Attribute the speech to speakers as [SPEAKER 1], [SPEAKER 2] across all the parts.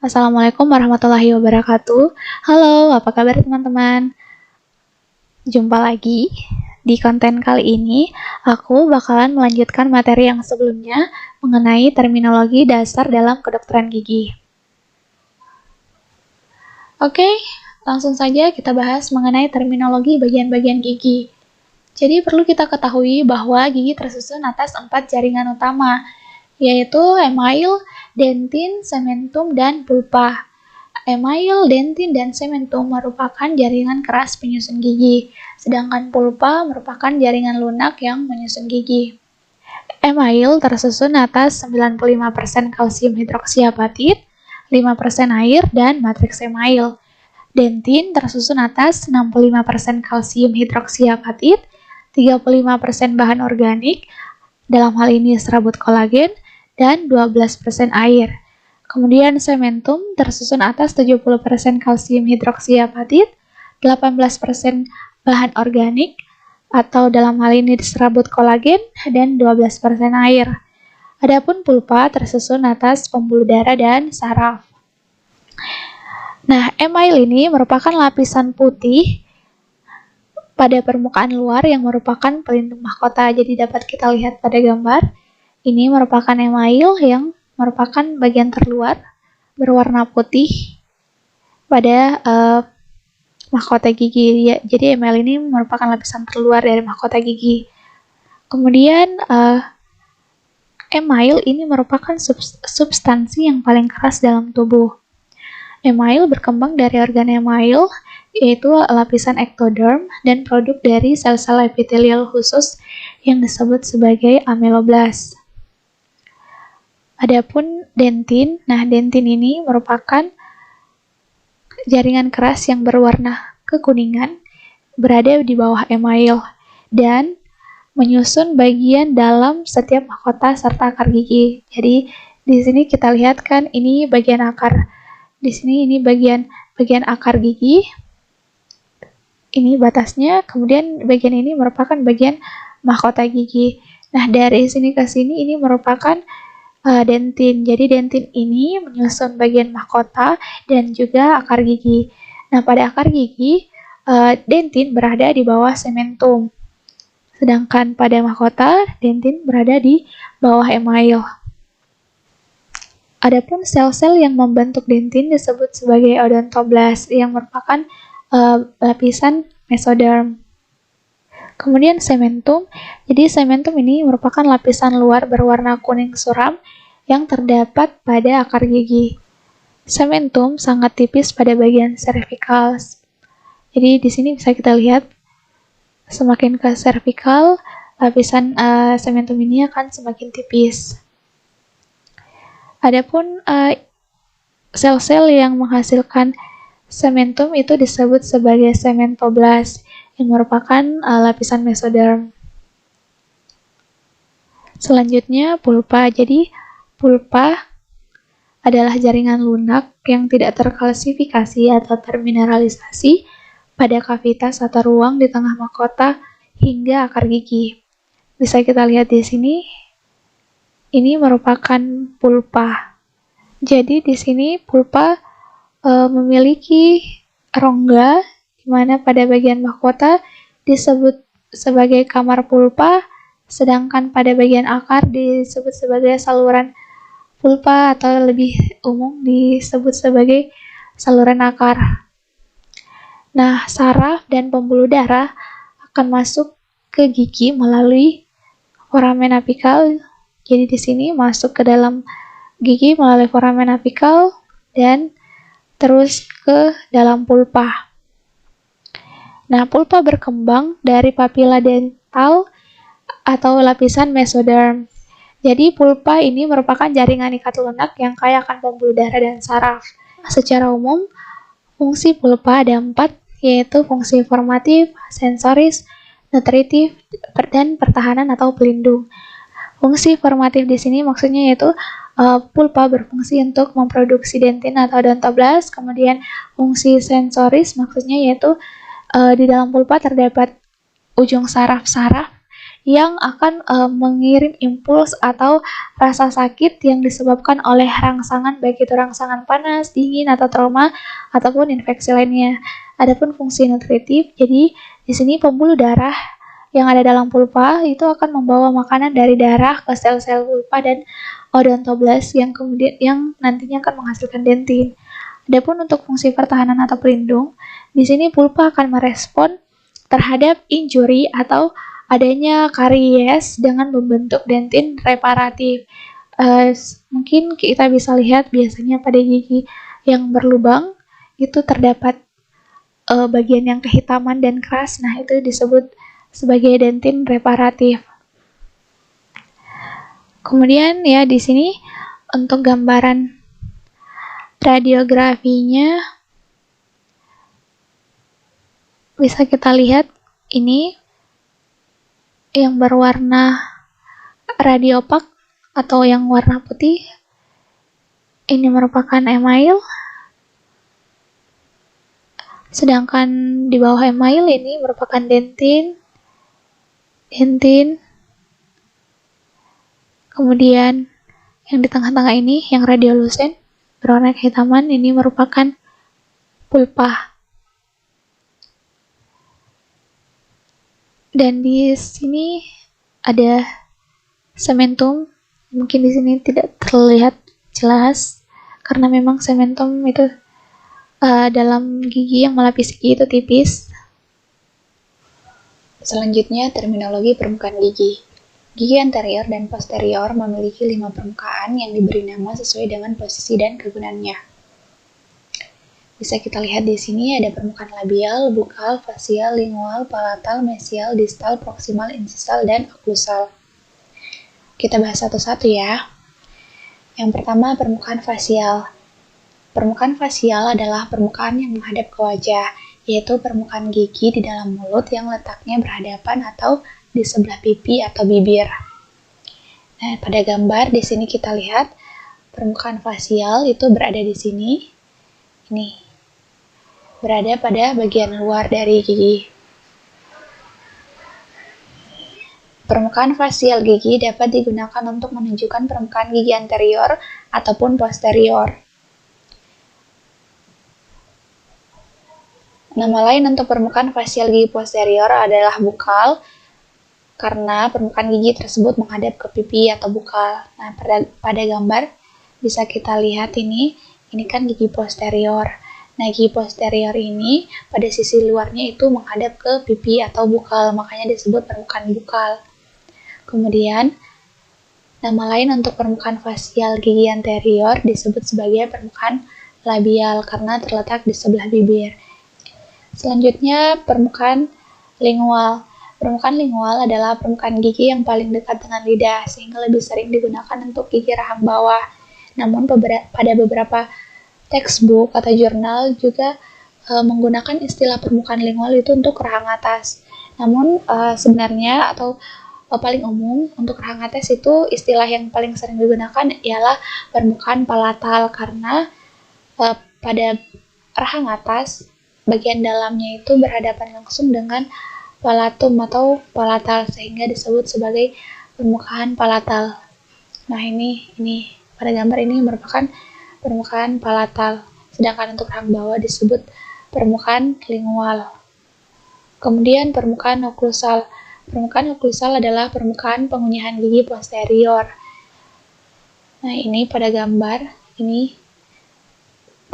[SPEAKER 1] Assalamualaikum warahmatullahi wabarakatuh. Halo, apa kabar teman-teman? Jumpa lagi. Di konten kali ini, aku bakalan melanjutkan materi yang sebelumnya mengenai terminologi dasar dalam kedokteran gigi. Oke, langsung saja kita bahas mengenai terminologi bagian-bagian gigi. Jadi perlu kita ketahui bahwa gigi tersusun atas 4 jaringan utama, yaitu email, dentin, cementum, dan pulpa. Email, dentin, dan cementum merupakan jaringan keras penyusun gigi, sedangkan pulpa merupakan jaringan lunak yang menyusun gigi. Email tersusun atas 95% kalsium hidroksiapatit, 5% air, dan matriks email. Dentin tersusun atas 65% kalsium hidroksiapatit, 35% bahan organik, dalam hal ini serabut kolagen, dan 12% air. Kemudian cementum tersusun atas 70% kalsium hidroksiapatit, 18% bahan organik, atau dalam hal ini serabut kolagen, dan 12% air. Adapun pulpa tersusun atas pembuluh darah dan saraf. Nah, email ini merupakan lapisan putih pada permukaan luar yang merupakan pelindung mahkota. Jadi dapat kita lihat pada gambar, ini merupakan email yang merupakan bagian terluar berwarna putih pada mahkota gigi. Ya, jadi email ini merupakan lapisan terluar dari mahkota gigi. Kemudian email ini merupakan substansi yang paling keras dalam tubuh. Email berkembang dari organ email, yaitu lapisan ektoderm dan produk dari sel-sel epitelial khusus yang disebut sebagai ameloblast. Adapun dentin, dentin ini merupakan jaringan keras yang berwarna kekuningan berada di bawah email dan menyusun bagian dalam setiap mahkota serta akar gigi. Jadi di sini kita lihat kan ini bagian akar. Di sini ini bagian akar gigi. Ini batasnya, kemudian bagian ini merupakan bagian mahkota gigi. Nah, dari sini ke sini ini merupakan dentin. Jadi dentin ini menyusun bagian mahkota dan juga akar gigi. Nah, pada akar gigi, dentin berada di bawah cementum. Sedangkan pada mahkota, dentin berada di bawah email. Adapun sel-sel yang membentuk dentin disebut sebagai odontoblast yang merupakan lapisan mesoderm. Kemudian cementum. Jadi cementum ini merupakan lapisan luar berwarna kuning suram yang terdapat pada akar gigi. Cementum sangat tipis pada bagian cervical. Jadi di sini bisa kita lihat semakin ke cervical, lapisan cementum ini akan semakin tipis. Adapun sel-sel yang menghasilkan cementum itu disebut sebagai cementoblast yang merupakan lapisan mesoderm. Selanjutnya pulpa. Jadi pulpa adalah jaringan lunak yang tidak terkalsifikasi atau termineralisasi pada kavitas atau ruang di tengah mahkota hingga akar gigi. Bisa kita lihat di sini, ini merupakan pulpa. Jadi di sini pulpa memiliki rongga di mana pada bagian mahkota disebut sebagai kamar pulpa, sedangkan pada bagian akar disebut sebagai saluran pulpa atau lebih umum disebut sebagai saluran akar. Nah, saraf dan pembuluh darah akan masuk ke gigi melalui foramen apikal. Jadi di sini masuk ke dalam gigi melalui foramen apikal dan terus ke dalam pulpa. Nah, pulpa berkembang dari papila dental atau lapisan mesoderm. Jadi pulpa ini merupakan jaringan ikat lunak yang kaya akan pembuluh darah dan saraf. Secara umum, fungsi pulpa ada 4, yaitu fungsi formatif, sensoris, nutritif, dan pertahanan atau pelindung. Fungsi formatif di sini maksudnya yaitu pulpa berfungsi untuk memproduksi dentin atau odontoblast. Kemudian fungsi sensoris maksudnya yaitu di dalam pulpa terdapat ujung saraf-saraf yang akan mengirim impuls atau rasa sakit yang disebabkan oleh rangsangan, baik itu rangsangan panas, dingin, atau trauma, ataupun infeksi lainnya. Adapun fungsi nutritif, jadi di sini pembuluh darah yang ada dalam pulpa itu akan membawa makanan dari darah ke sel-sel pulpa dan odontoblas yang nantinya akan menghasilkan dentin. Adapun untuk fungsi pertahanan atau pelindung, di sini pulpa akan merespon terhadap injury atau adanya karies dengan membentuk dentin reparatif. Mungkin kita bisa lihat biasanya pada gigi yang berlubang itu terdapat bagian yang kehitaman dan keras. Nah, itu disebut sebagai dentin reparatif. Kemudian ya di sini untuk gambaran radiografinya bisa kita lihat ini yang berwarna radiopak atau yang warna putih ini merupakan email, sedangkan di bawah email ini merupakan dentin. Kemudian yang di tengah-tengah ini yang radiolucent berwarna kehitaman ini merupakan pulpa. Dan di sini ada sementum. Mungkin di sini tidak terlihat jelas karena memang sementum itu dalam gigi yang melapisi gigi itu tipis.
[SPEAKER 2] Selanjutnya, terminologi permukaan gigi. Gigi anterior dan posterior memiliki 5 permukaan yang diberi nama sesuai dengan posisi dan kegunaannya. Bisa kita lihat di sini ada permukaan labial, bukal, fasial, lingual, palatal, mesial, distal, proksimal, insisal, dan oklusal. Kita bahas satu-satu ya. Yang pertama, permukaan fasial. Permukaan fasial adalah permukaan yang menghadap ke wajah, yaitu permukaan gigi di dalam mulut yang letaknya berhadapan atau di sebelah pipi atau bibir. Nah, pada gambar di sini kita lihat permukaan fasial itu berada di sini. Ini berada pada bagian luar dari gigi. Permukaan fasial gigi dapat digunakan untuk menunjukkan permukaan gigi anterior ataupun posterior. Nama lain untuk permukaan fasial gigi posterior adalah bukal, karena permukaan gigi tersebut menghadap ke pipi atau bukal. Nah, pada gambar bisa kita lihat ini kan gigi posterior. Nah, gigi posterior ini pada sisi luarnya itu menghadap ke pipi atau bukal, makanya disebut permukaan bukal. Kemudian, nama lain untuk permukaan fasial gigi anterior disebut sebagai permukaan labial karena terletak di sebelah bibir. Selanjutnya, permukaan lingual. Permukaan lingual adalah permukaan gigi yang paling dekat dengan lidah, sehingga lebih sering digunakan untuk gigi rahang bawah. Namun, pada beberapa textbook atau jurnal juga menggunakan istilah permukaan lingual itu untuk rahang atas. Namun, sebenarnya atau paling umum untuk rahang atas itu istilah yang paling sering digunakan ialah permukaan palatal, karena pada rahang atas bagian dalamnya itu berhadapan langsung dengan palatum atau palatal, sehingga disebut sebagai permukaan palatal. Nah, ini pada gambar ini merupakan permukaan palatal, sedangkan untuk rahang bawah disebut permukaan lingual. Kemudian permukaan oklusal. Permukaan oklusal adalah permukaan pengunyahan gigi posterior. Nah, ini pada gambar ini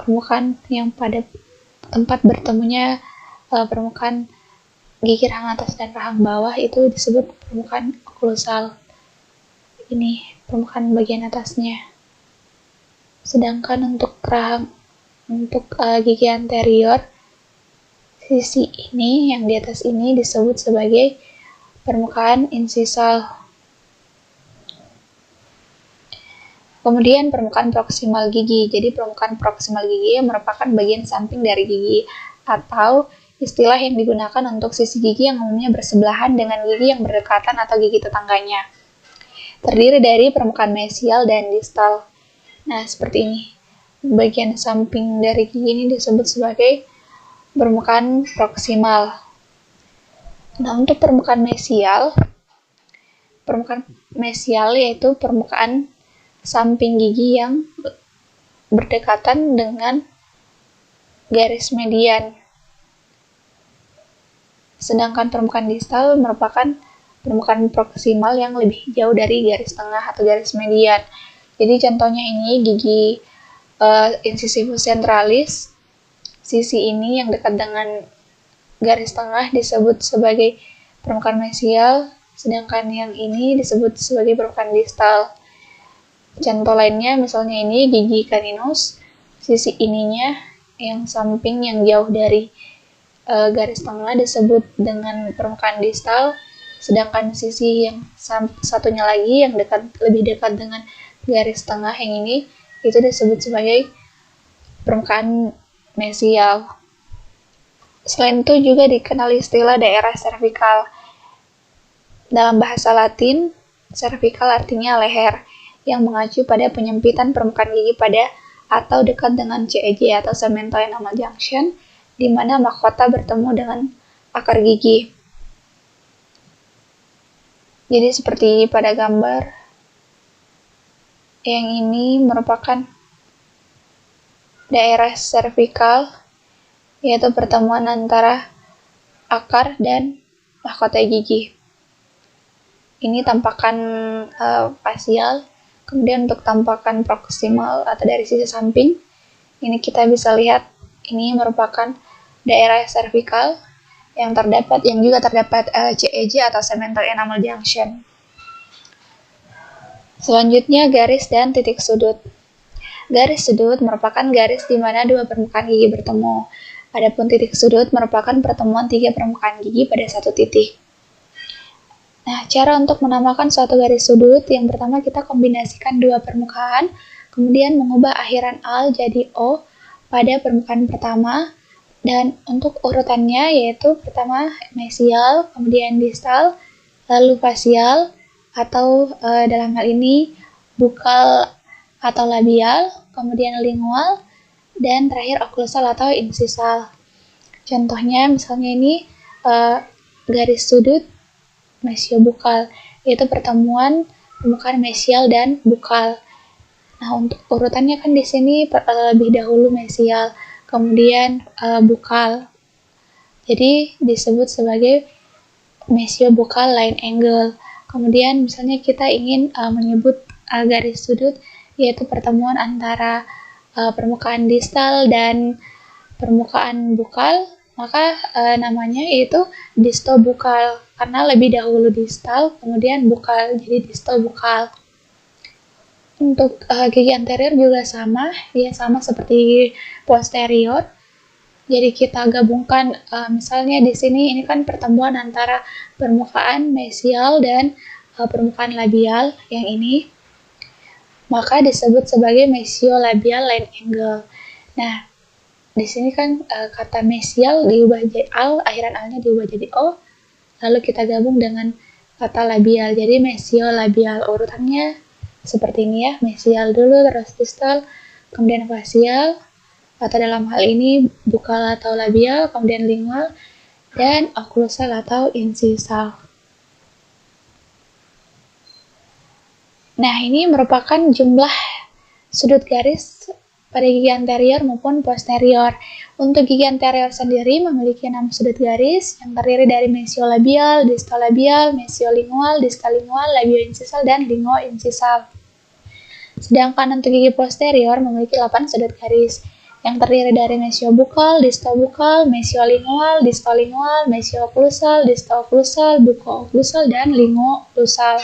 [SPEAKER 2] permukaan yang pada tempat bertemunya permukaan gigi rahang atas dan rahang bawah itu disebut permukaan oklusal. Ini permukaan bagian atasnya. Sedangkan untuk gigi anterior, sisi ini yang di atas ini disebut sebagai permukaan insisal. Kemudian permukaan proksimal gigi. Jadi permukaan proksimal gigi merupakan bagian samping dari gigi atau istilah yang digunakan untuk sisi gigi yang umumnya bersebelahan dengan gigi yang berdekatan atau gigi tetangganya. Terdiri dari permukaan mesial dan distal. Nah, seperti ini. Bagian samping dari gigi ini disebut sebagai permukaan proksimal. Nah, untuk permukaan mesial permukaan mesial yaitu permukaan samping gigi yang berdekatan dengan garis median. Sedangkan permukaan distal merupakan permukaan proksimal yang lebih jauh dari garis tengah atau garis median. Jadi contohnya ini gigi incisivus centralis, sisi ini yang dekat dengan garis tengah disebut sebagai permukaan mesial, sedangkan yang ini disebut sebagai permukaan distal. Contoh lainnya misalnya ini gigi caninus, sisi ininya yang samping yang jauh dari garis tengah disebut dengan permukaan distal, sedangkan sisi yang satunya lagi yang lebih dekat dengan garis tengah yang ini itu disebut sebagai permukaan mesial. Selain itu juga dikenal istilah daerah servikal. Dalam bahasa Latin, servikal artinya leher, yang mengacu pada penyempitan permukaan gigi pada atau dekat dengan CEJ atau segmental enamel junction, di mana mahkota bertemu dengan akar gigi. Jadi seperti pada gambar yang ini merupakan daerah servikal, yaitu pertemuan antara akar dan mahkota gigi. Ini tampakan fasial. Kemudian untuk tampakan proksimal atau dari sisi samping, ini kita bisa lihat ini merupakan daerah servikal yang juga terdapat CEJ atau segmental enamel junction. Selanjutnya garis dan titik sudut. Garis sudut merupakan garis di mana dua permukaan gigi bertemu. Adapun titik sudut merupakan pertemuan tiga permukaan gigi pada satu titik. Nah, cara untuk menamakan suatu garis sudut, yang pertama kita kombinasikan dua permukaan, kemudian mengubah akhiran al jadi o pada permukaan pertama, dan untuk urutannya yaitu pertama mesial, kemudian distal, lalu fasial, atau dalam hal ini bukal atau labial, kemudian lingual, dan terakhir oklusal atau insisal. Contohnya misalnya ini garis sudut mesiobukal, yaitu pertemuan permukaan mesial dan bukal. Nah, untuk urutannya kan di sini lebih dahulu mesial, kemudian bukal. Jadi disebut sebagai mesiobukal line angle. Kemudian misalnya kita ingin menyebut garis sudut, yaitu pertemuan antara permukaan distal dan permukaan bukal, maka namanya itu distobukal, karena lebih dahulu distal, kemudian bukal, jadi distobukal. Untuk gigi anterior juga sama, ya sama seperti posterior. Jadi kita gabungkan, misalnya di sini ini kan pertemuan antara permukaan mesial dan permukaan labial yang ini, maka disebut sebagai mesiolabial line angle. Nah, di sini kan kata mesial diubah jadi al, akhiran alnya diubah jadi o, lalu kita gabung dengan kata labial, jadi mesiolabial. Urutannya seperti ini ya, mesial dulu, terus distal, kemudian fasial, atau dalam hal ini bukal atau labial, kemudian lingual, dan oklusal atau insisal. Nah, ini merupakan jumlah sudut garis pada gigi anterior maupun posterior. Untuk gigi anterior sendiri memiliki 6 sudut garis yang terdiri dari mesiolabial, distolabial, mesiolingual, distalingual, labioinsisal, dan linguoinsisal. Sedangkan untuk gigi posterior memiliki 8 sudut garis yang terdiri dari mesiobukal, distobukal, mesiolingual, distolingual, mesioklusal, distooklusal, bukooklusal, dan linguoklusal.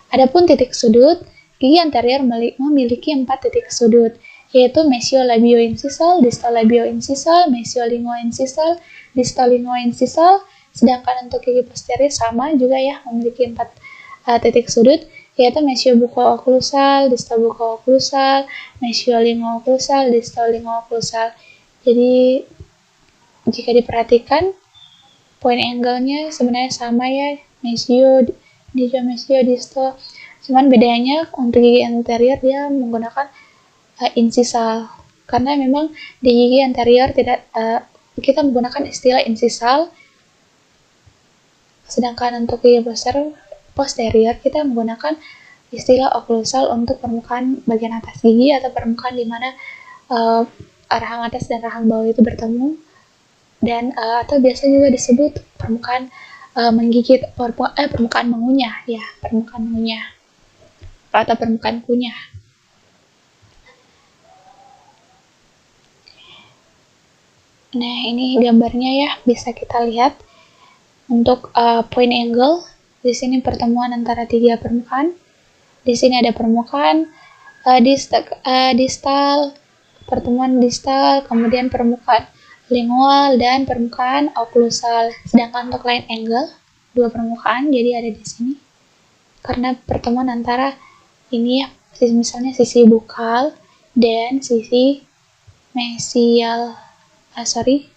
[SPEAKER 2] Adapun titik sudut, gigi anterior memiliki 4 titik sudut, yaitu mesiolabioinsisal, distolabioinsisal, mesiolinguoinsisal, distolinguoinsisal, sedangkan untuk gigi posterior sama juga ya, memiliki 4 titik sudut, yaitu mesiobukooklusal, distobukooklusal, mesiolinguoklusal, distolinguoklusal. Jadi jika diperhatikan, point angle-nya sebenarnya sama ya, mesio, disto. Cuman bedanya untuk gigi anterior dia menggunakan insisal, karena memang di gigi anterior tidak kita menggunakan istilah insisal Sedangkan untuk gigi posterior kita menggunakan istilah oklusal untuk permukaan bagian atas gigi atau permukaan di mana rahang atas dan rahang bawah itu bertemu, dan atau biasa juga disebut permukaan menggigit, permukaan mengunyah, ya, permukaan mengunyah atau permukaan kunyah. Nah, ini gambarnya ya, bisa kita lihat untuk point angle. Di sini pertemuan antara tiga permukaan. Di sini ada permukaan distal, pertemuan distal, kemudian permukaan lingual dan permukaan oklusal. Sedangkan untuk line angle, dua permukaan jadi ada di sini. Karena pertemuan antara ini ya, misalnya sisi bukal dan sisi mesial,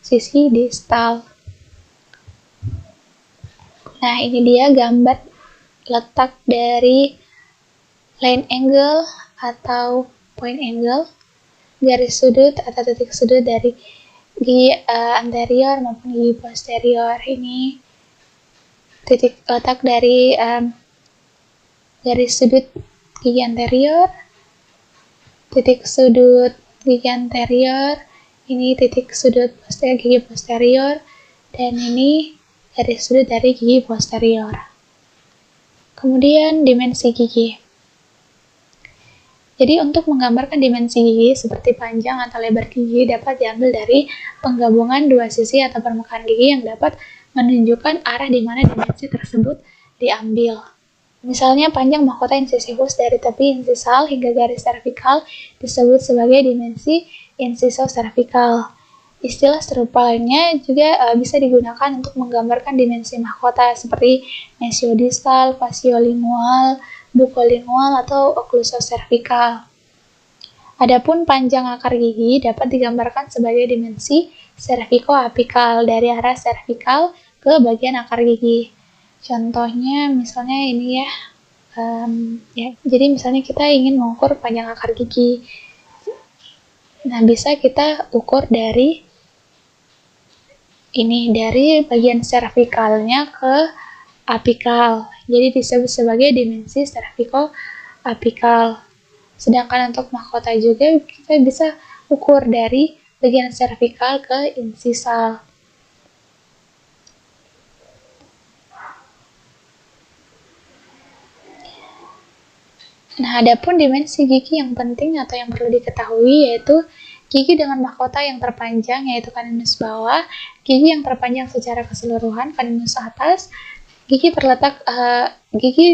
[SPEAKER 2] sisi distal. Nah, ini dia gambar letak dari line angle atau point angle, garis sudut atau titik sudut dari gigi anterior maupun gigi posterior. Ini titik letak dari garis sudut gigi anterior, titik sudut gigi anterior, ini titik sudut gigi posterior, dan ini garis sudut dari gigi posterior. Kemudian dimensi gigi. Jadi untuk menggambarkan dimensi gigi seperti panjang atau lebar gigi dapat diambil dari penggabungan dua sisi atau permukaan gigi yang dapat menunjukkan arah di mana dimensi tersebut diambil. Misalnya panjang mahkota insisivus dari tepi insisal hingga garis servikal disebut sebagai dimensi insisoservikal. Istilah serupa lainnya juga bisa digunakan untuk menggambarkan dimensi mahkota seperti mesiodistal, fasiolingual, bukolingual, atau oklusoservikal. Adapun panjang akar gigi dapat digambarkan sebagai dimensi servikoapikal dari arah servikal ke bagian akar gigi. Contohnya misalnya ini ya, jadi misalnya kita ingin mengukur panjang akar gigi. Nah, bisa kita ukur dari ini, dari bagian servikalnya ke apikal. Jadi disebut sebagai dimensi servikoapikal. Sedangkan untuk mahkota juga kita bisa ukur dari bagian servikal ke insisal. Nah, adapun dimensi gigi yang penting atau yang perlu diketahui yaitu gigi dengan mahkota yang terpanjang yaitu caninus bawah, gigi yang terpanjang secara keseluruhan caninus atas, gigi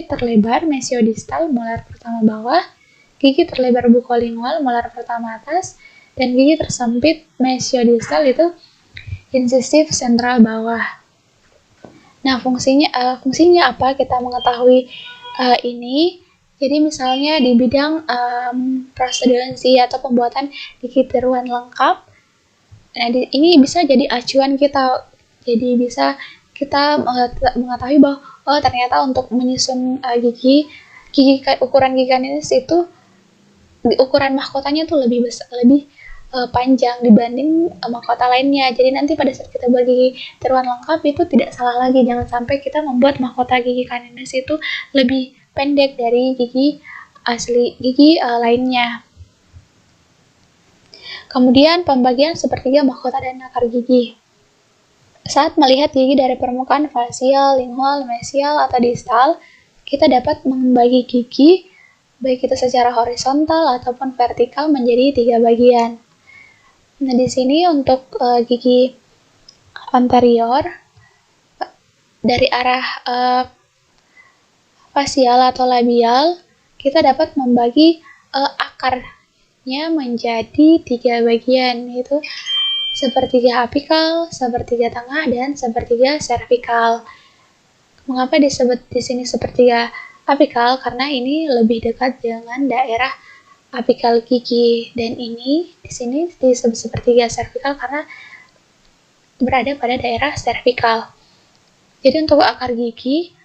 [SPEAKER 2] terlebar mesiodistal molar pertama bawah, gigi terlebar bukolingual molar pertama atas, dan gigi tersempit mesiodistal itu insisif sentral bawah. Nah, fungsinya apa kita mengetahui ini? Jadi misalnya di bidang proseduransi atau pembuatan gigi tiruan lengkap, nah ini bisa jadi acuan kita. Jadi bisa kita mengetahui bahwa ternyata untuk menyusun ukuran gigi caninus itu ukuran mahkotanya tuh lebih panjang dibanding mahkota lainnya. Jadi nanti pada saat kita buat gigi tiruan lengkap itu tidak salah lagi. Jangan sampai kita membuat mahkota gigi caninus itu lebih pendek dari gigi lainnya. Kemudian pembagian sepertiga mahkota dan akar gigi. Saat melihat gigi dari permukaan fasial, lingual, mesial, atau distal, kita dapat membagi gigi baik itu secara horizontal ataupun vertikal menjadi 3 bagian. Nah, di sini untuk gigi anterior dari arah fasial atau labial, kita dapat membagi akarnya menjadi 3 bagian, yaitu sepertiga apikal, sepertiga tengah, dan sepertiga servikal. Mengapa disebut di sini sepertiga apikal? Karena ini lebih dekat dengan daerah apikal gigi, dan ini di sini disebut sepertiga servikal karena berada pada daerah servikal. Jadi untuk akar gigi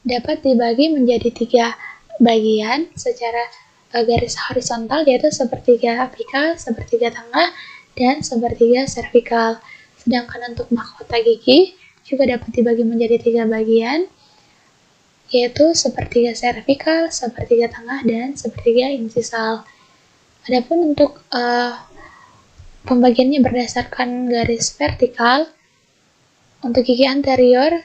[SPEAKER 2] dapat dibagi menjadi 3 bagian secara garis horizontal, yaitu sepertiga apikal, sepertiga tengah, dan sepertiga servikal. Sedangkan untuk mahkota gigi juga dapat dibagi menjadi 3 bagian, yaitu sepertiga servikal, sepertiga tengah, dan sepertiga insisal. Adapun untuk pembagiannya berdasarkan garis vertikal, untuk gigi anterior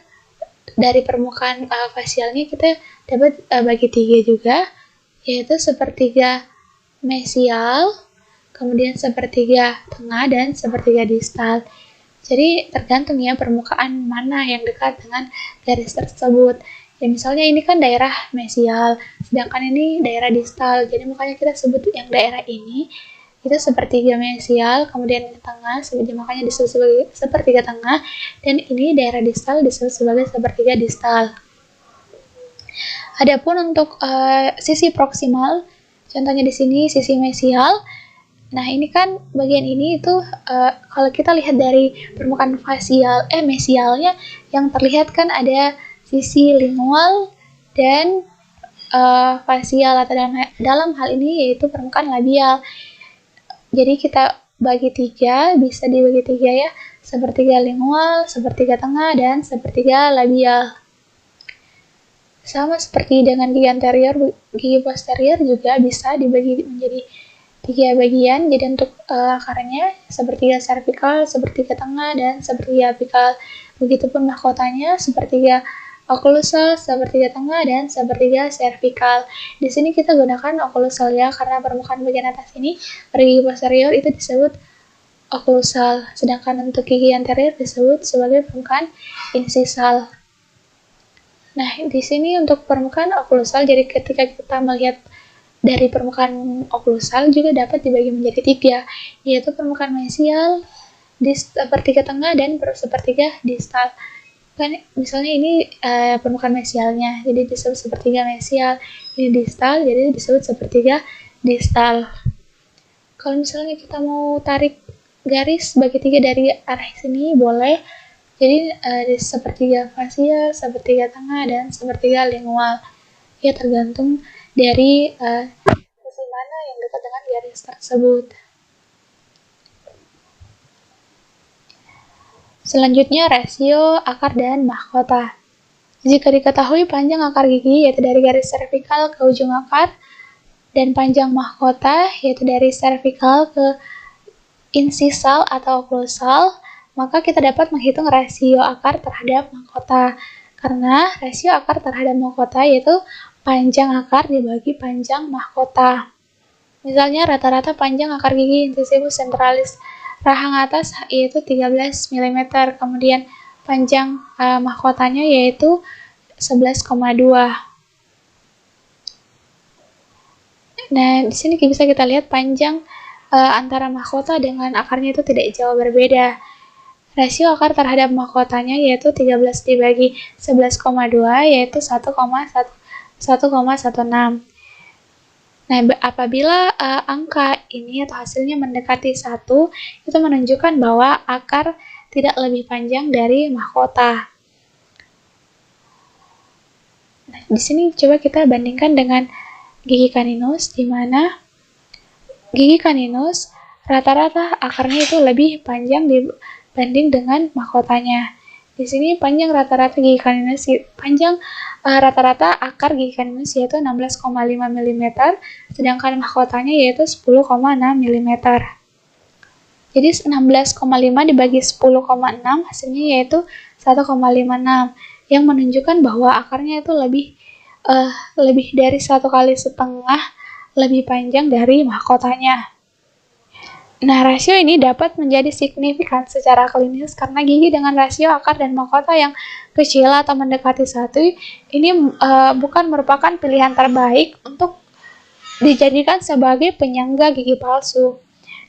[SPEAKER 2] dari permukaan fasialnya kita dapat bagi 3 juga, yaitu sepertiga mesial, kemudian sepertiga tengah, dan sepertiga distal. Jadi tergantung ya permukaan mana yang dekat dengan garis tersebut. Ya misalnya ini kan daerah mesial, sedangkan ini daerah distal. Jadi makanya kita sebut yang daerah ini itu sepertiga mesial, kemudian di tengah, makanya disebut sebagai sepertiga tengah, dan ini daerah distal disebut sebagai sepertiga distal. Adapun untuk sisi proksimal, contohnya di sini sisi mesial. Nah, ini kan bagian ini itu kalau kita lihat dari permukaan mesialnya yang terlihat kan ada sisi lingual dan fasial, atau dalam hal ini yaitu permukaan labial. Jadi kita bagi 3, bisa dibagi 3 ya, sepertiga lingual, sepertiga tengah, dan sepertiga labial. Sama seperti dengan gigi anterior, gigi posterior juga bisa dibagi menjadi 3 bagian. Jadi untuk akarnya sepertiga servikal, sepertiga tengah, dan sepertiga apikal. Begitupun mahkotanya sepertiga oklusal, sepertiga tengah, dan sepertiga servikal. Di sini kita gunakan oklusal ya, karena permukaan bagian atas ini pada gigi posterior itu disebut oklusal, sedangkan untuk gigi anterior disebut sebagai permukaan insisal. Nah, di sini untuk permukaan oklusal, jadi ketika kita melihat dari permukaan oklusal juga dapat dibagi menjadi 3, yaitu permukaan mesial, sepertiga tengah, dan sepertiga distal. Kan misalnya ini permukaan mesialnya, jadi disebut sepertiga mesial, ini distal, jadi disebut sepertiga distal. Kalau misalnya kita mau tarik garis bagi 3 dari arah sini boleh, jadi sepertiga fasial, sepertiga tengah, dan sepertiga lingual. Ya tergantung dari sisi mana yang dekat dengan garis tersebut. Selanjutnya rasio akar dan mahkota. Jika diketahui panjang akar gigi yaitu dari garis servikal ke ujung akar, dan panjang mahkota yaitu dari servikal ke insisal atau oklusal, maka kita dapat menghitung rasio akar terhadap mahkota. Karena rasio akar terhadap mahkota yaitu panjang akar dibagi panjang mahkota. Misalnya rata-rata panjang akar gigi incisivus centralis rahang atas yaitu 13 mm, kemudian panjang mahkotanya yaitu 11,2. Nah, di sini bisa kita lihat panjang antara mahkota dengan akarnya itu tidak jauh berbeda. Rasio akar terhadap mahkotanya yaitu 13 dibagi 11,2 yaitu 1,16. Nah, apabila angka ini atau hasilnya mendekati 1, itu menunjukkan bahwa akar tidak lebih panjang dari mahkota. Nah, di sini coba kita bandingkan dengan gigi caninus, di mana gigi caninus rata-rata akarnya itu lebih panjang dibanding dengan mahkotanya. Di sini panjang rata-rata gigi caninus, rata-rata akar gigi caninus yaitu 16,5 mm, sedangkan mahkotanya yaitu 10,6 mm. Jadi 16,5 dibagi 10,6 hasilnya yaitu 1,56, yang menunjukkan bahwa akarnya itu lebih dari 1,5 kali lebih panjang dari mahkotanya. Nah, rasio ini dapat menjadi signifikan secara klinis karena gigi dengan rasio akar dan mahkota yang kecil atau mendekati 1 ini bukan merupakan pilihan terbaik untuk dijadikan sebagai penyangga gigi palsu.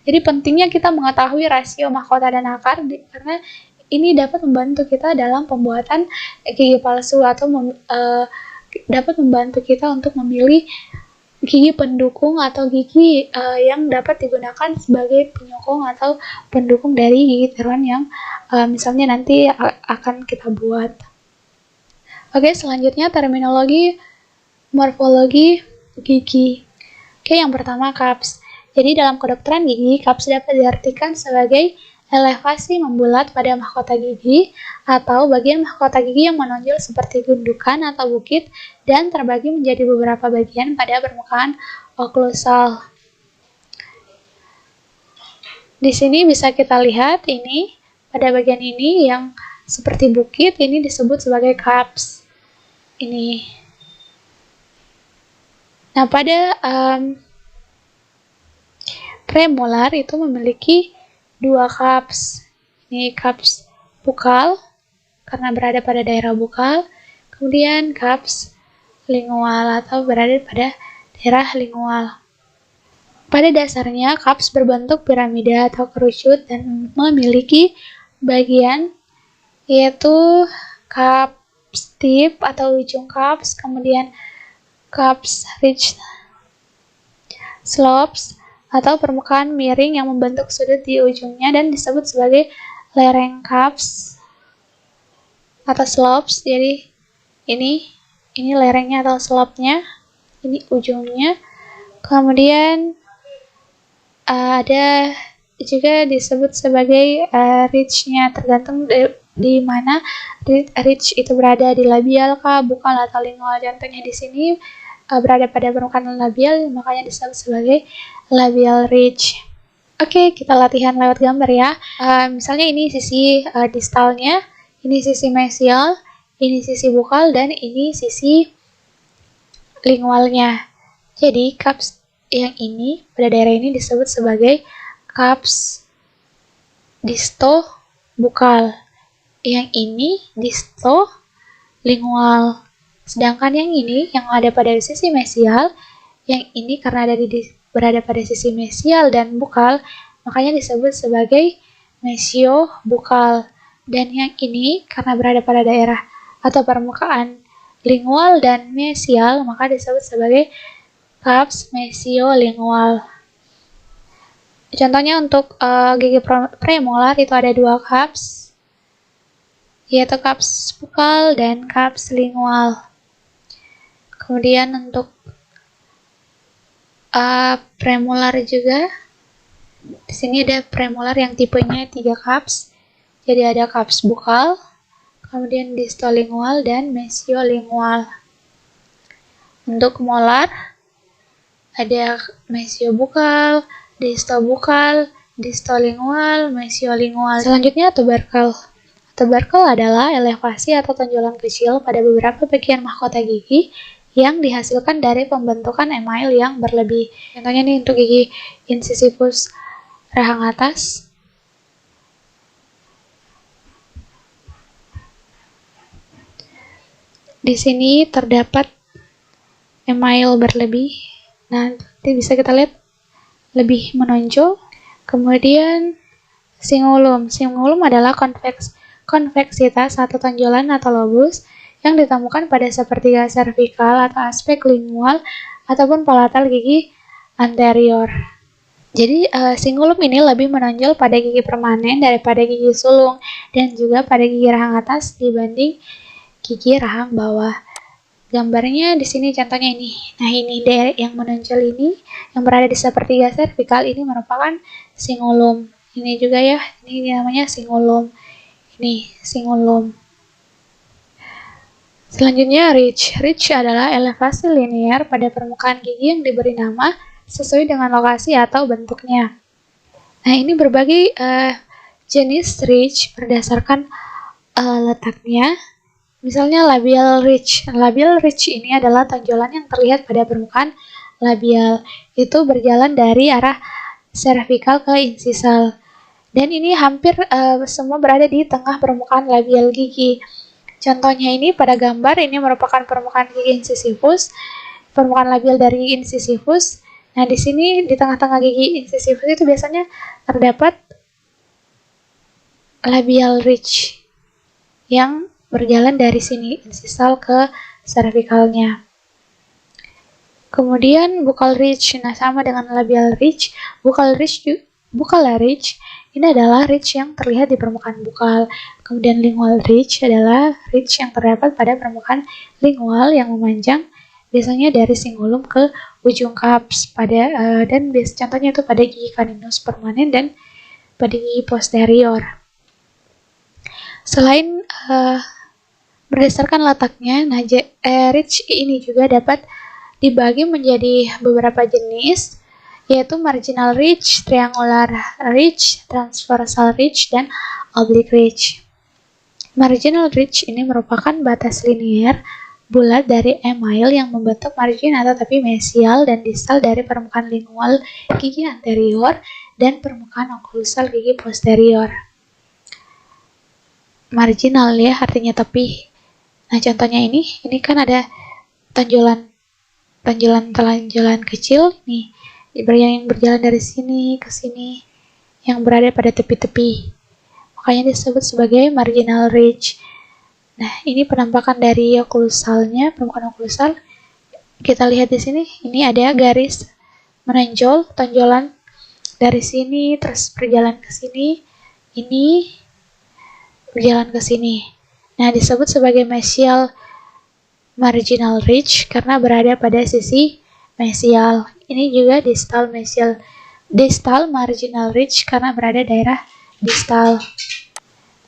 [SPEAKER 2] Jadi pentingnya kita mengetahui rasio mahkota dan akar karena ini dapat membantu kita dalam pembuatan gigi palsu atau dapat membantu kita untuk memilih gigi pendukung atau gigi yang dapat digunakan sebagai penyokong atau pendukung dari gigi tiruan yang misalnya nanti akan kita buat. Oke, selanjutnya terminologi morfologi gigi. Oke, yang pertama cups. Jadi dalam kedokteran gigi, cups dapat diartikan sebagai
[SPEAKER 1] elevasi membulat pada mahkota gigi atau bagian mahkota gigi yang menonjol seperti gundukan atau bukit dan terbagi menjadi beberapa bagian pada permukaan oklusal. Di sini bisa kita lihat ini pada bagian ini yang seperti bukit ini disebut sebagai cups. Ini. Nah, pada premolar itu memiliki dua cups. Ini cups bukal karena berada pada daerah bukal, kemudian cups lingual atau berada pada daerah lingual. Pada dasarnya, cups berbentuk piramida atau kerucut dan memiliki bagian yaitu cups tip atau ujung cups, kemudian cups ridge slopes atau permukaan miring yang membentuk sudut di ujungnya dan disebut sebagai lereng cups atau slopes. Jadi ini lerengnya atau slope-nya, ini ujungnya. Kemudian ada juga disebut sebagai ridge-nya, tergantung di mana ridge itu berada, di labial kah, bukal atau lingual. Contohnya di sini berada pada permukaan labial, makanya disebut sebagai labial ridge. Oke, kita latihan lewat gambar ya. Misalnya ini sisi distalnya, ini sisi mesial, ini sisi bukal, dan ini sisi lingualnya. Jadi cups yang ini pada daerah ini disebut sebagai cups disto bukal. Yang ini disto lingual. Sedangkan yang ini yang ada pada sisi mesial, yang ini karena berada pada sisi mesial dan bukal, makanya disebut sebagai mesio bukal. Dan yang ini karena berada pada daerah atau permukaan lingual dan mesial, maka disebut sebagai cups mesiolingual. Contohnya untuk gigi premolar itu ada dua cups, yaitu cups bukal dan cups lingual. Kemudian untuk premolar juga, di sini ada premolar yang tipenya 3 cups. Jadi ada cups bukal, kemudian distolingual dan mesiolingual. Untuk molar ada mesiobukal, distobukal, distolingual, mesiolingual. Selanjutnya tubercle. Tubercle adalah elevasi atau tonjolan kecil pada beberapa bagian mahkota gigi yang dihasilkan dari pembentukan email yang berlebih. Contohnya nih untuk gigi incisivus rahang atas. Di sini terdapat email berlebih. Nah, nanti bisa kita lihat lebih menonjol. Kemudian cingulum. Cingulum adalah konveksitas atau tonjolan atau lobus yang ditemukan pada sepertiga servikal atau aspek lingual ataupun palatal gigi anterior. Jadi cingulum ini lebih menonjol pada gigi permanen daripada gigi sulung dan juga pada gigi rahang atas dibanding gigi rahang bawah. Gambarnya di sini contohnya ini. Nah, ini daerah yang menonjol ini yang berada di sepertiga servikal ini merupakan cingulum. Ini juga ya, ini namanya cingulum. Ini cingulum. Selanjutnya ridge. Ridge adalah elevasi linear pada permukaan gigi yang diberi nama sesuai dengan lokasi atau bentuknya. Nah, ini berbagai jenis ridge berdasarkan letaknya. Misalnya labial ridge. Labial ridge ini adalah tonjolan yang terlihat pada permukaan labial. Itu berjalan dari arah cervical ke incisal. Dan ini hampir semua berada di tengah permukaan labial gigi. Contohnya ini pada gambar ini merupakan permukaan gigi incisivus, permukaan labial dari gigi incisivus. Nah, di sini di tengah-tengah gigi incisivus itu biasanya terdapat labial ridge yang berjalan dari sini incisal ke cervicalnya. Kemudian buccal ridge. Nah, sama dengan labial ridge, buccal ridge ini adalah ridge yang terlihat di permukaan bukal. Kemudian lingual ridge adalah ridge yang terdapat pada permukaan lingual yang memanjang biasanya dari cingulum ke ujung cups dan contohnya itu pada gigi caninus permanen dan pada gigi posterior. Selain berdasarkan letaknya, nah ridge ini juga dapat dibagi menjadi beberapa jenis, yaitu marginal ridge, triangular ridge, transversal ridge, dan oblique ridge. Marginal ridge ini merupakan batas linear bulat dari email yang membentuk margin atau tepi mesial dan distal dari permukaan lingual gigi anterior dan permukaan oklusal gigi posterior. Marginal ya, artinya tepi. Nah, contohnya ini kan ada tonjolan kecil nih, yang berjalan dari sini ke sini, yang berada pada tepi-tepi. Makanya disebut sebagai marginal ridge. Nah, ini penampakan dari oklusalnya, permukaan oklusal. Kita lihat di sini, ini ada garis menonjol, tonjolan dari sini, terus berjalan ke sini, ini berjalan ke sini. Nah, disebut sebagai mesial marginal ridge karena berada pada sisi mesial. Ini juga distal marginal ridge karena berada daerah distal.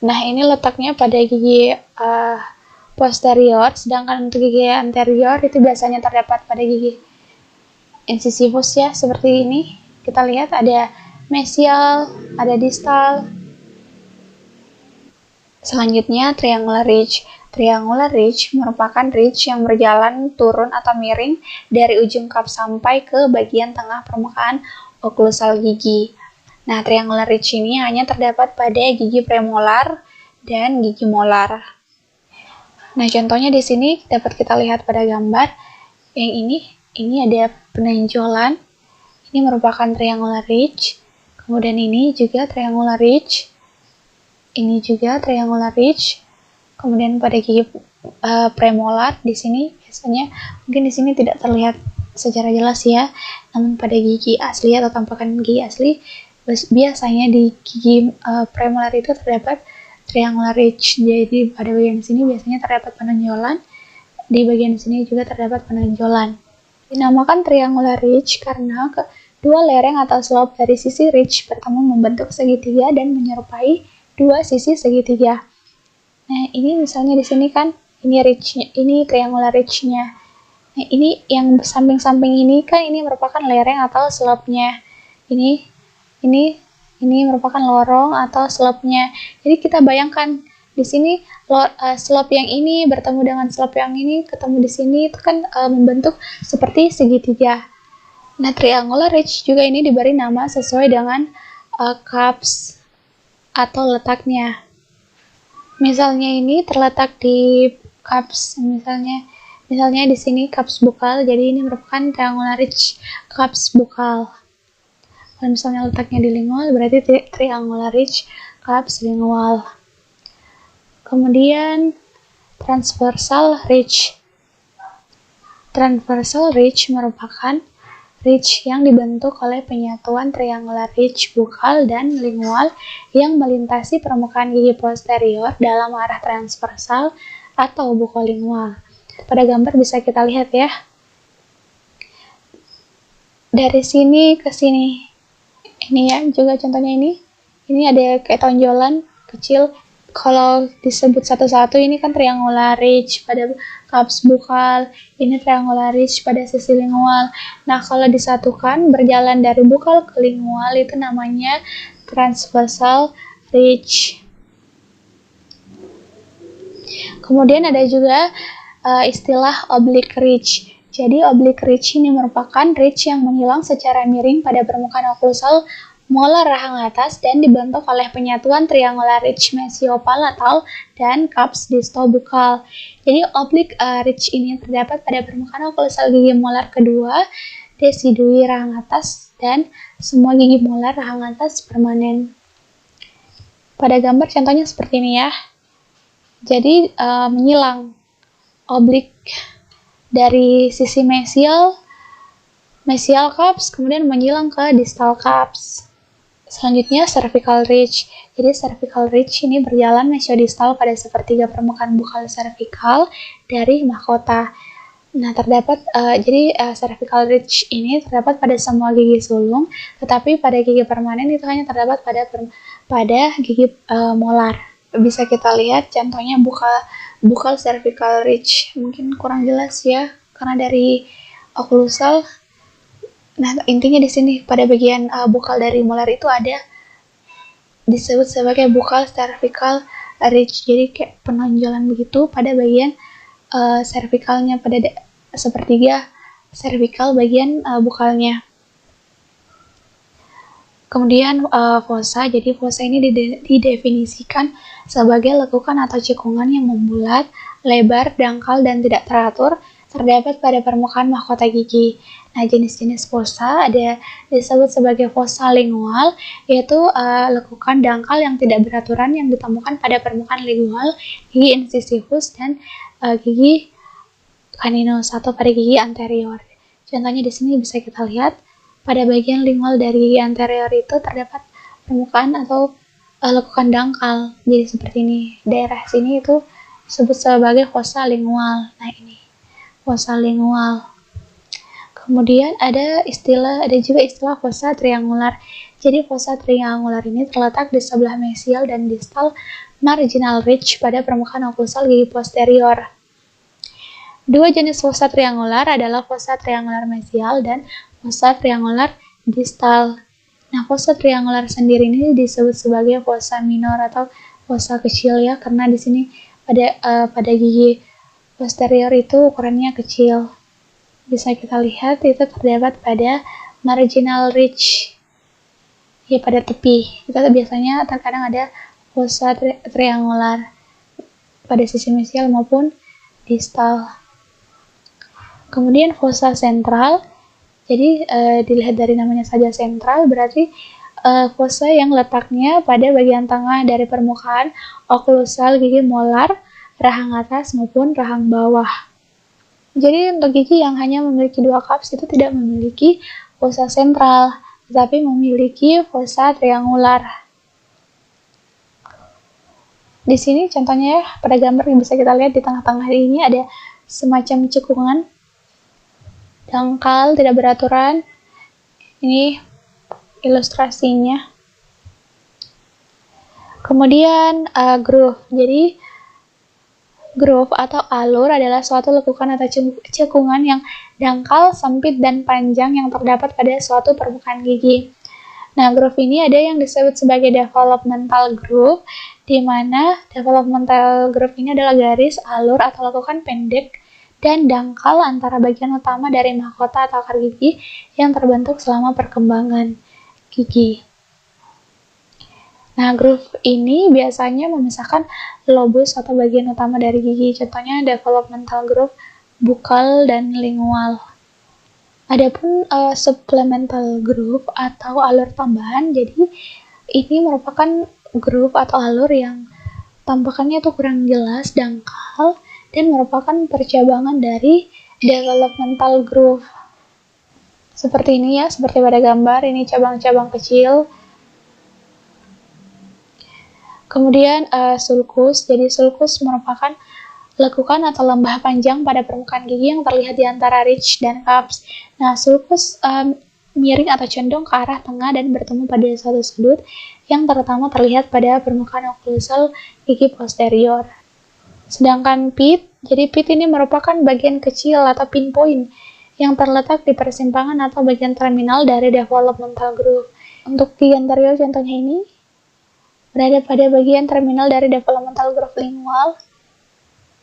[SPEAKER 1] Nah, ini letaknya pada gigi posterior, sedangkan untuk gigi anterior itu biasanya terdapat pada gigi incisivus ya, seperti ini. Kita lihat ada mesial, ada distal. Selanjutnya, triangular ridge. Triangular ridge merupakan ridge yang berjalan turun atau miring dari ujung cup sampai ke bagian tengah permukaan oklusal gigi. Nah, triangular ridge ini hanya terdapat pada gigi premolar dan gigi molar. Nah, contohnya di sini dapat kita lihat pada gambar. Yang ini ada penonjolan. Ini merupakan triangular ridge. Kemudian ini juga triangular ridge. Ini juga triangular ridge. Kemudian pada gigi premolar di sini biasanya mungkin di sini tidak terlihat secara jelas ya. Namun pada gigi asli atau tampakan gigi asli biasanya di gigi premolar itu terdapat triangular ridge. Jadi pada bagian sini biasanya terdapat penonjolan, di bagian sini juga terdapat penonjolan. Dinamakan triangular ridge karena kedua lereng atau slope dari sisi ridge bertemu membentuk segitiga dan menyerupai dua sisi segitiga. Nah, ini misalnya di sini kan ini ridge-nya, ini triangular ridge-nya. Nah, ini yang samping-samping ini kan ini merupakan lereng atau slope-nya. Ini merupakan lorong atau slope-nya. Jadi kita bayangkan di sini slope yang ini bertemu dengan slope yang ini ketemu di sini itu kan membentuk seperti segitiga. Nah, triangular ridge juga ini diberi nama sesuai dengan cups atau letaknya. Misalnya ini terletak di cups, misalnya di sini cups bukal, jadi ini merupakan triangular ridge cups bukal. Kalau misalnya letaknya di lingual, berarti triangular ridge cups lingual. Kemudian transversal ridge. Transversal ridge merupakan ridge yang dibentuk oleh penyatuan triangular ridge bukal dan lingual yang melintasi permukaan gigi posterior dalam arah transversal atau bukolingual. Pada gambar bisa kita lihat ya. Dari sini ke sini. Ini ya, juga contohnya ini. Ini ada kayak tonjolan kecil. Kalau disebut satu-satu ini kan triangular ridge pada cups bukal, ini triangular ridge pada sisi lingual. Nah, kalau disatukan berjalan dari bukal ke lingual itu namanya transversal ridge. Kemudian ada juga istilah oblique ridge. Jadi oblique ridge ini merupakan ridge yang menyilang secara miring pada permukaan oklusal molar rahang atas dan dibentuk oleh penyatuan triangular ridge mesiopalatal dan cups distobukal. Jadi oblique ridge ini terdapat pada permukaan oklusal gigi molar kedua, decidui rahang atas, dan semua gigi molar rahang atas permanen. Pada gambar contohnya seperti ini ya. Jadi menyilang oblique dari sisi mesial cups, kemudian menyilang ke distal cups. Selanjutnya cervical ridge. Jadi cervical ridge ini berjalan mesiodistal pada sepertiga permukaan bukal cervical dari mahkota.
[SPEAKER 2] Nah, terdapat cervical ridge ini terdapat pada semua gigi sulung, tetapi pada gigi permanen itu hanya terdapat pada gigi molar. Bisa kita lihat contohnya buccal cervical ridge. Mungkin kurang jelas ya karena dari oklusal. Nah, intinya di sini pada bagian buccal dari molar itu ada disebut sebagai buccal cervical ridge. Jadi kayak penonjolan begitu pada bagian cervicalnya, pada sepertiga cervical bagian bucalnya. Kemudian fossa, jadi fossa ini didefinisikan sebagai lekukan atau cekungan yang membulat, lebar, dangkal, dan tidak teratur terdapat pada permukaan mahkota gigi. Nah, jenis-jenis fossa ada disebut sebagai fossa lingual, yaitu lekukan dangkal yang tidak beraturan yang ditemukan pada permukaan lingual, gigi incisivus, dan gigi caninus atau pada gigi anterior. Contohnya di sini bisa kita lihat pada bagian lingual dari gigi anterior itu terdapat permukaan atau lekukan dangkal. Jadi seperti ini. Daerah sini itu disebut sebagai fossa lingual. Nah, ini fossa lingual. Kemudian ada juga istilah fossa triangular. Jadi fossa triangular ini terletak di sebelah mesial dan distal marginal ridge pada permukaan oklusal gigi posterior. Dua jenis fossa triangular adalah fossa triangular mesial dan fossa triangular distal. Nah, fossa triangular sendiri ini disebut sebagai fossa minor atau fossa kecil ya, karena di sini pada gigi posterior itu ukurannya kecil. Bisa kita lihat itu terdapat pada marginal ridge, ya pada tepi. Kita biasanya terkadang ada fossa triangular pada sisi mesial maupun distal. Kemudian fossa sentral, jadi dilihat dari namanya saja sentral, berarti fossa yang letaknya pada bagian tengah dari permukaan oklusal gigi molar, rahang atas maupun rahang bawah. Jadi untuk gigi yang hanya memiliki dua cups itu tidak memiliki fossa sentral, tetapi memiliki fossa triangular. Di sini contohnya pada gambar yang bisa kita lihat di tengah-tengah ini ada semacam cekungan dangkal tidak beraturan. Ini ilustrasinya. Kemudian groove. Jadi groove atau alur adalah suatu lekukan atau cekungan yang dangkal, sempit, dan panjang yang terdapat pada suatu permukaan gigi. Nah, groove ini ada yang disebut sebagai developmental groove, di mana developmental groove ini adalah garis, alur, atau lekukan pendek dan dangkal antara bagian utama dari mahkota atau akar gigi yang terbentuk selama perkembangan gigi. Nah, groove ini biasanya memisahkan lobus atau bagian utama dari gigi. Contohnya developmental groove, buccal, dan lingual. Adapun supplemental groove atau alur tambahan, jadi ini merupakan groove atau alur yang tampakannya tuh kurang jelas, dangkal, dan merupakan percabangan dari developmental groove. Seperti ini ya, seperti pada gambar, ini cabang-cabang kecil. Kemudian sulcus, jadi sulcus merupakan lekukan atau lembah panjang pada permukaan gigi yang terlihat di antara ridge dan cups. Nah, sulcus miring atau condong ke arah tengah dan bertemu pada suatu sudut yang terutama terlihat pada permukaan oklusal gigi posterior. Sedangkan pit, jadi pit ini merupakan bagian kecil atau pinpoint yang terletak di persimpangan atau bagian terminal dari developmental groove. Untuk gigi anterior contohnya ini berada pada bagian terminal dari developmental groove lingual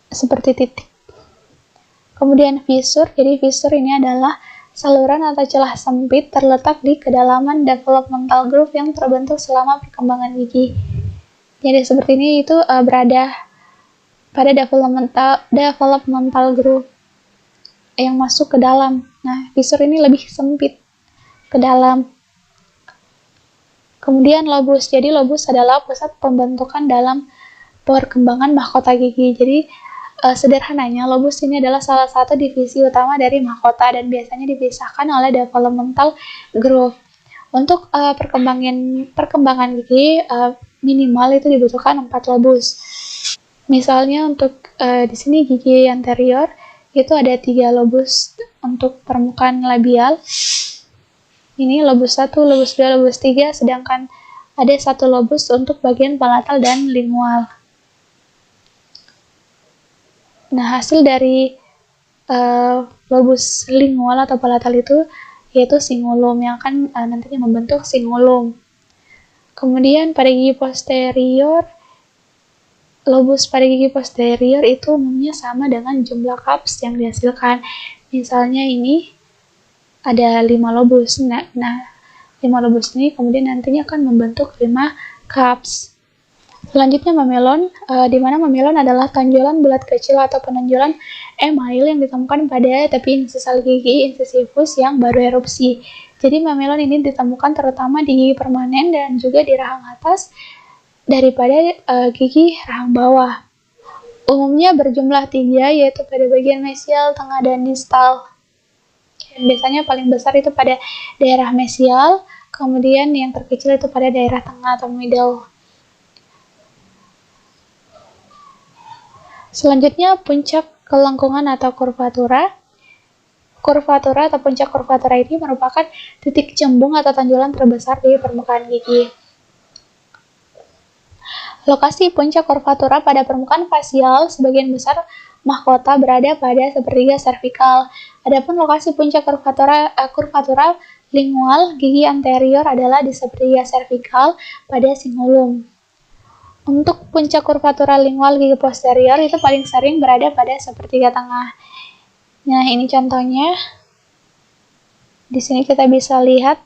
[SPEAKER 2] seperti titik. Kemudian fissure, jadi fissure ini adalah saluran atau celah sempit terletak di kedalaman developmental groove yang terbentuk selama perkembangan gigi. Jadi seperti ini itu berada pada developmental groove yang masuk ke dalam. Nah, fissure ini lebih sempit ke dalam. Kemudian lobus. Jadi lobus adalah pusat pembentukan dalam perkembangan mahkota gigi. Jadi sederhananya lobus ini adalah salah satu divisi utama dari mahkota dan biasanya dipisahkan oleh developmental groove. Untuk perkembangan gigi minimal itu dibutuhkan 4 lobus. Misalnya untuk di sini gigi anterior, itu ada 3 lobus untuk permukaan labial. Ini lobus 1, lobus 2, lobus 3, sedangkan ada 1 lobus untuk bagian palatal dan lingual. Nah, hasil dari lobus lingual atau palatal itu yaitu cingulum yang akan nantinya membentuk cingulum. Kemudian pada gigi posterior, lobus pada gigi posterior itu umumnya sama dengan jumlah cups yang dihasilkan. Misalnya ini ada 5 lobus. Nah 5 lobus ini kemudian nantinya akan membentuk 5 cups. Selanjutnya mamelon, di mana mamelon adalah tonjolan bulat kecil atau penonjolan email yang ditemukan pada tepi insisal gigi incisivus yang baru erupsi. Jadi mamelon ini ditemukan terutama di gigi permanen dan juga di rahang atas daripada gigi rahang bawah. Umumnya berjumlah 3, yaitu pada bagian mesial, tengah, dan distal. Dan biasanya paling besar itu pada daerah mesial, kemudian yang terkecil itu pada daerah tengah atau middle. Selanjutnya puncak kelengkungan atau kurvatura. Kurvatura atau puncak kurvatura ini merupakan titik cembung atau tonjolan terbesar di permukaan gigi. Lokasi puncak kurvatura pada permukaan fasial sebagian besar mahkota berada pada sepertiga servikal. Adapun lokasi puncak kurvatura lingual gigi anterior adalah di sepertiga servikal pada cingulum. Untuk puncak kurvatura lingual gigi posterior itu paling sering berada pada sepertiga tengah. Nah, ini contohnya. Di sini kita bisa lihat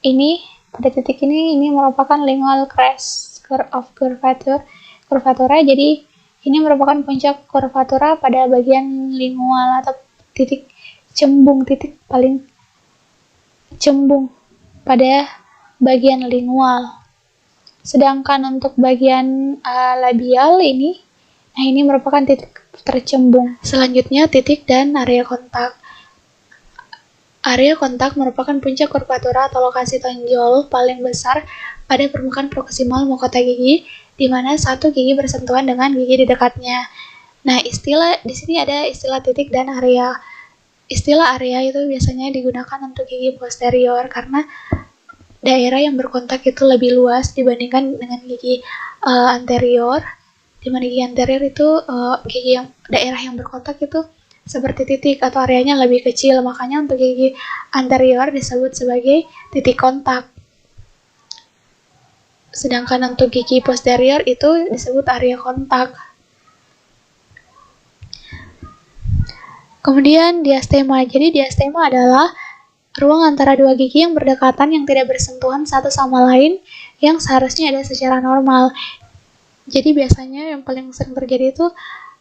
[SPEAKER 2] ini pada titik ini merupakan lingual crest of kurvatura. Jadi ini merupakan puncak kurvatura pada bagian lingual atau titik cembung, titik paling cembung pada bagian lingual. Sedangkan untuk bagian labial ini, nah ini merupakan titik tercembung. Selanjutnya titik dan area kontak. Area kontak merupakan puncak kurvatura atau lokasi tonjol paling besar pada permukaan proksimal mahkota gigi, di mana satu gigi bersentuhan dengan gigi di dekatnya. Nah, di sini ada istilah titik dan area. Istilah area itu biasanya digunakan untuk gigi posterior karena daerah yang berkontak itu lebih luas dibandingkan dengan gigi anterior, di mana gigi anterior itu daerah yang berkontak itu seperti titik atau areanya lebih kecil, makanya untuk gigi anterior disebut sebagai titik kontak. Sedangkan untuk gigi posterior itu disebut area kontak. Kemudian diastema. Jadi diastema adalah ruang antara dua gigi yang berdekatan yang tidak bersentuhan satu sama lain yang seharusnya ada secara normal. Jadi biasanya yang paling sering terjadi itu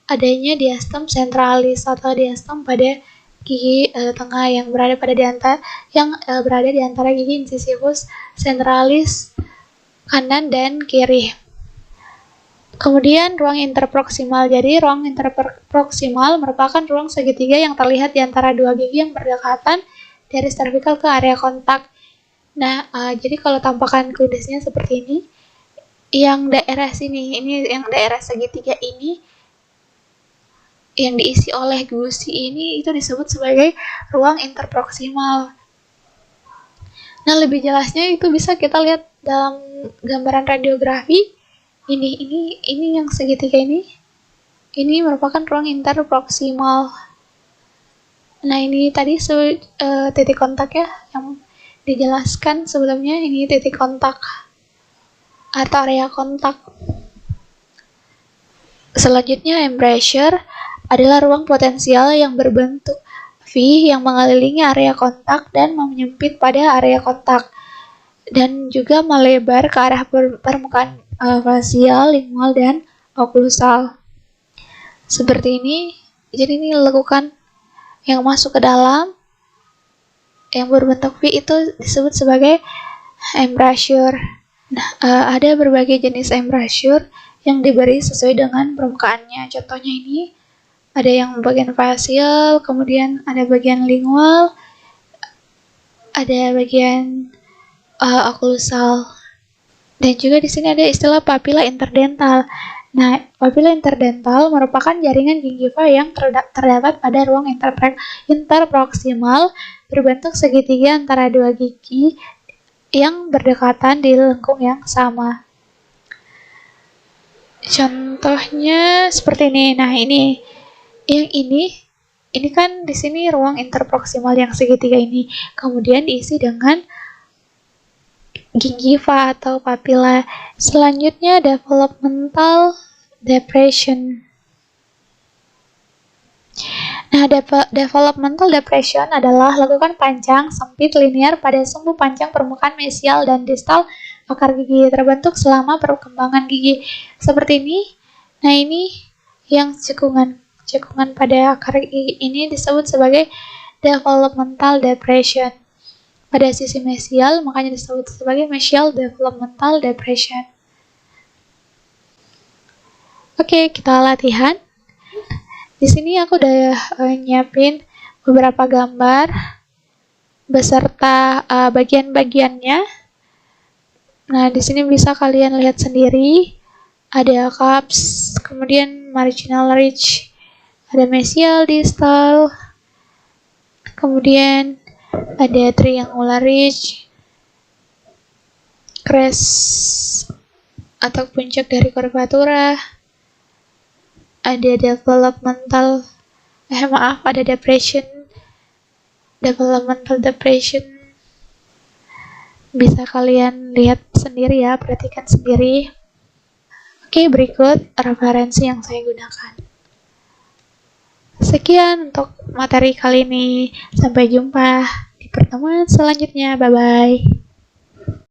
[SPEAKER 2] adanya diastem centralis atau diastem pada gigi tengah yang berada di antara gigi incisivus centralis kanan dan kiri. Kemudian ruang interproksimal. Jadi ruang interproksimal merupakan ruang segitiga yang terlihat di antara dua gigi yang berdekatan dari cervical ke area kontak. Nah, jadi kalau tampakan klinisnya seperti ini, yang daerah sini, ini yang daerah segitiga ini, yang diisi oleh gusi ini, itu disebut sebagai ruang interproksimal. Nah, lebih jelasnya itu bisa kita lihat dalam gambaran radiografi. Ini yang segitiga ini merupakan ruang interproksimal. Nah, ini tadi titik kontak ya, yang dijelaskan sebelumnya, ini titik kontak atau area kontak. Selanjutnya, embrasure adalah ruang potensial yang berbentuk V yang mengelilingi area kontak dan menyempit pada area kontak, dan juga melebar ke arah permukaan fasial, lingual, dan oklusal. Seperti ini, jadi ini lekukan yang masuk ke dalam yang berbentuk V itu disebut sebagai embrasure. Nah, ada berbagai jenis embrasure yang diberi sesuai dengan permukaannya. Contohnya ini ada yang bagian fasial, kemudian ada bagian lingual, ada bagian oklusal, dan juga di sini ada istilah papila interdental.
[SPEAKER 1] Nah, papila interdental merupakan jaringan gingiva yang terdapat pada ruang interproksimal berbentuk segitiga antara dua gigi yang berdekatan di lengkung yang sama. Contohnya seperti ini. Nah, ini kan di sini ruang interproksimal yang segitiga ini. Kemudian diisi dengan gingiva atau papila. Selanjutnya developmental depression. Nah, developmental depression adalah lekukan panjang sempit linear pada sumbu panjang permukaan mesial dan distal akar gigi terbentuk selama perkembangan gigi. Seperti ini. Nah, ini yang cekungan pada akar gigi ini disebut sebagai developmental depression. Pada sisi mesial makanya disebut sebagai mesial developmental depression. Oke, kita latihan. Di sini aku udah nyiapin beberapa gambar beserta bagian-bagiannya. Nah, di sini bisa kalian lihat sendiri. Ada cups, kemudian marginal ridge, ada mesial distal, kemudian ada triangular ridge, crest atau puncak dari curvatura, ada ada developmental depression. Bisa kalian lihat sendiri ya, perhatikan sendiri. Oke, berikut referensi yang saya gunakan. Sekian untuk materi kali ini. Sampai jumpa di pertemuan selanjutnya. Bye-bye.